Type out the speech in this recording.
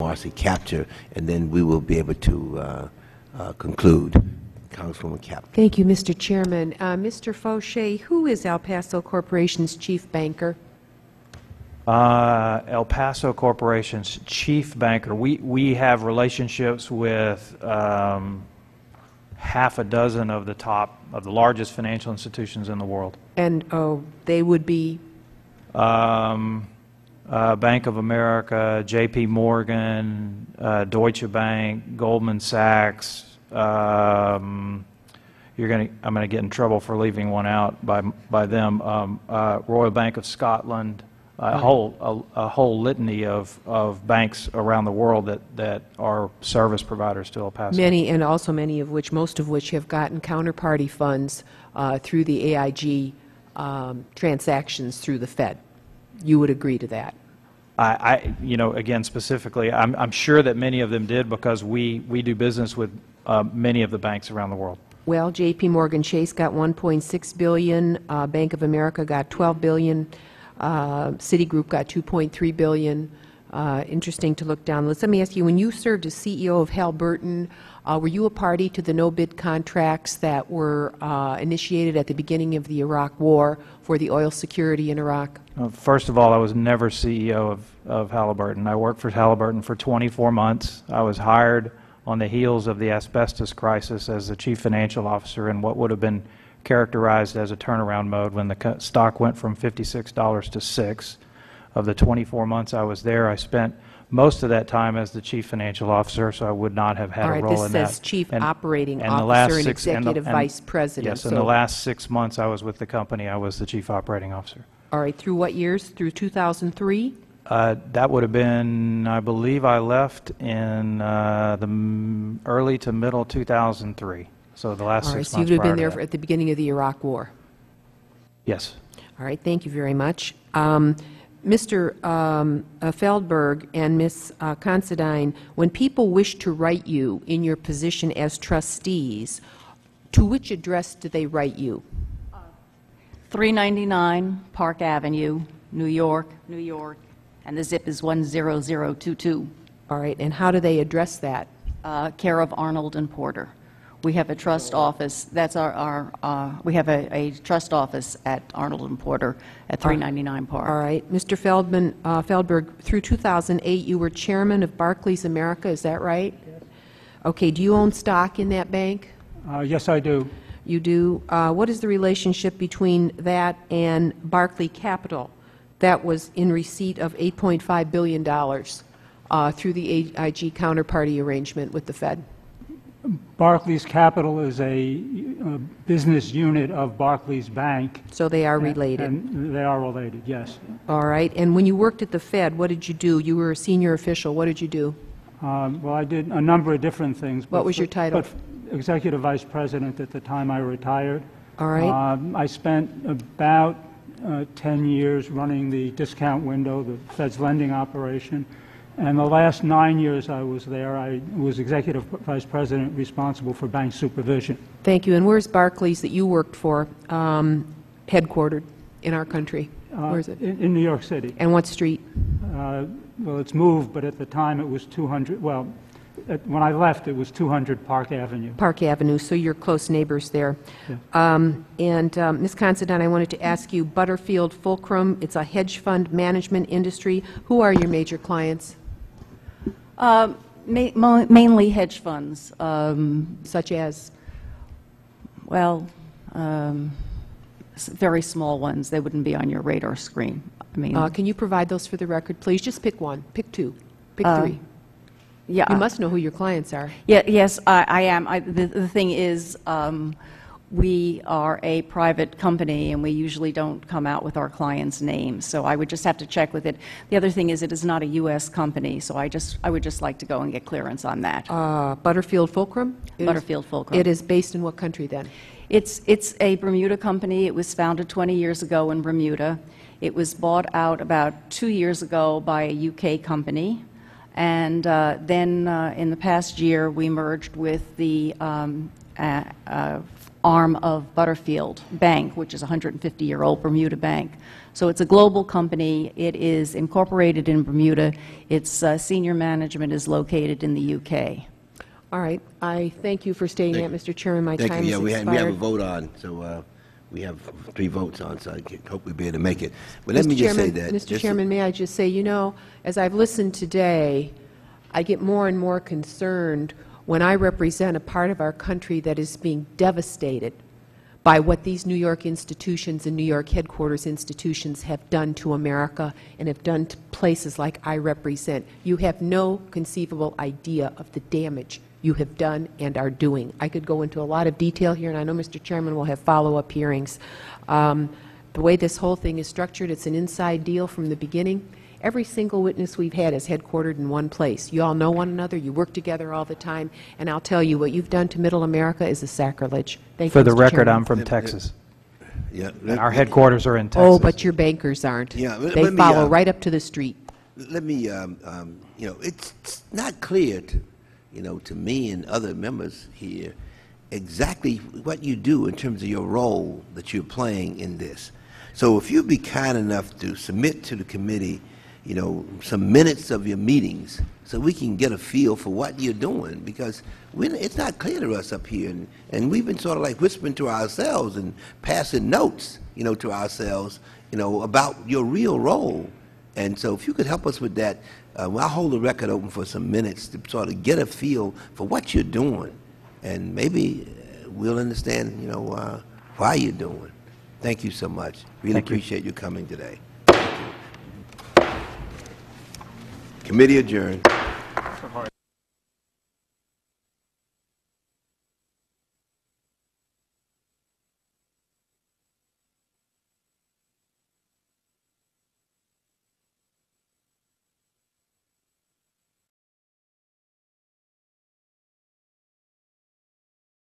Marcy Kaptur, and then we will be able to conclude. Councilwoman Kaptur. Thank you, Mr. Chairman. Mr. Fauché, who is El Paso Corporation's chief banker? El Paso Corporation's chief banker. We have relationships with half a dozen of the largest financial institutions in the world. And they would be? Bank of America, J.P. Morgan, Deutsche Bank, Goldman Sachs. I'm going to get in trouble for leaving one out by them. Royal Bank of Scotland. A whole litany of banks around the world that are service providers to El Paso. Many, and also many of which, most of which have gotten counterparty funds through the AIG transactions through the Fed. You would agree to that? Again, specifically, I'm sure that many of them did, because we do business with many of the banks around the world. Well, J.P. Morgan Chase got $1.6 billion. Bank of America got $12 billion. Citigroup got $2.3 billion. Interesting to look down. Let me ask you, when you served as CEO of Halliburton, were you a party to the no-bid contracts that were initiated at the beginning of the Iraq War for the oil security in Iraq? First of all, I was never CEO of Halliburton. I worked for Halliburton for 24 months. I was hired on the heels of the asbestos crisis as the chief financial officer in what would have been characterized as a turnaround mode when the stock went from $56 to $6. Of the 24 months I was there, I spent most of that time as the chief financial officer, so I would not have had a role in that. This says chief operating officer and executive vice president. Yes, in the last 6 months I was with the company, I was the chief operating officer. All right, through what years? Through 2003? That would have been, I believe I left in the early to middle 2003. So the last 6 months. So you would have been there at the beginning of the Iraq War? Yes. All right, thank you very much. Mr. Feldberg and Ms. Considine, when people wish to write you in your position as trustees, to which address do they write you? 399 Park Avenue, New York, New York, and the zip is 10022. All right, and how do they address that? Care of Arnold and Porter. We have a trust office. That's we have a trust office at Arnold and Porter at 399 Park. All right, Mr. Feldberg, through 2008, you were chairman of Barclays America. Is that right? Yes. Okay. Do you own stock in that bank? Yes, I do. You do. What is the relationship between that and Barclay Capital, that was in receipt of $8.5 billion through the AIG counterparty arrangement with the Fed? Barclays Capital is a business unit of Barclays Bank. So they are related? And they are related, yes. All right. And when you worked at the Fed, what did you do? You were a senior official. What did you do? Well, I did a number of different things. What was your title? Executive Vice President at the time I retired. All right. I spent about 10 years running the discount window, the Fed's lending operation. And the last 9 years I was there, I was Executive Vice President responsible for bank supervision. Thank you. And where's Barclays that you worked for headquartered in our country? Where is it? In New York City. And what street? Well, it's moved, but at the time it was 200, well, when I left it was 200 Park Avenue. Park Avenue, so you're close neighbors there. Yeah. Ms. Considine, I wanted to ask you, Butterfield Fulcrum, it's a hedge fund management industry. Who are your major clients? Mainly hedge funds. Such as? Well, very small ones. They wouldn't be on your radar screen. I mean, can you provide those for the record, please? Just pick one. Pick two. Pick three. Yeah. You must know who your clients are. Yeah, yes, I am. The thing is, we are a private company, and we usually don't come out with our clients' names. So I would just have to check with it. The other thing is, it is not a U.S. company, so I would just like to go and get clearance on that. Butterfield Fulcrum? Butterfield Fulcrum. It is based in what country then? It's a Bermuda company. It was founded 20 years ago in Bermuda. It was bought out about 2 years ago by a U.K. company. And then in the past year, we merged with the arm of Butterfield Bank, which is a 150-year-old Bermuda bank. So it's a global company. It is incorporated in Bermuda. Its senior management is located in the UK. All right. I thank you for stating that, Mr. Chairman. My Thank time you. has Yeah, expired. we have a vote on, so we have 3 votes on, so I hope we'll be able to make it. But let me Mr. just say Chairman, that. Mr. Chairman, may I just say, you know, as I've listened today, I get more and more concerned when I represent a part of our country that is being devastated by what these New York institutions and New York headquarters institutions have done to America and have done to places like I represent. You have no conceivable idea of the damage you have done and are doing. I could go into a lot of detail here, and I know Mr. Chairman will have follow-up hearings. The way this whole thing is structured, it's an inside deal from the beginning. Every single witness we've had is headquartered in one place. You all know one another, you work together all the time, and I'll tell you, what you've done to Middle America is a sacrilege. Thank For you, the Mr. record, Chairman. I'm from Texas, Yeah, and our headquarters are in Texas. Oh, but your bankers aren't. Yeah, They let me, follow right up to the street. let me, you know, it's not clear to, you know, to me and other members here exactly what you do in terms of your role that you're playing in this. So if you'd be kind enough to submit to the committee, you know, some minutes of your meetings so we can get a feel for what you're doing, because it's not clear to us up here, and we've been sort of like whispering to ourselves and passing notes, you know, to ourselves, you know, about your real role. And so if you could help us with that, I'll hold the record open for some minutes to sort of get a feel for what you're doing, and maybe we'll understand, you know, why you're doing. Thank you so much. Really appreciate you coming today. Thank you. Committee adjourned.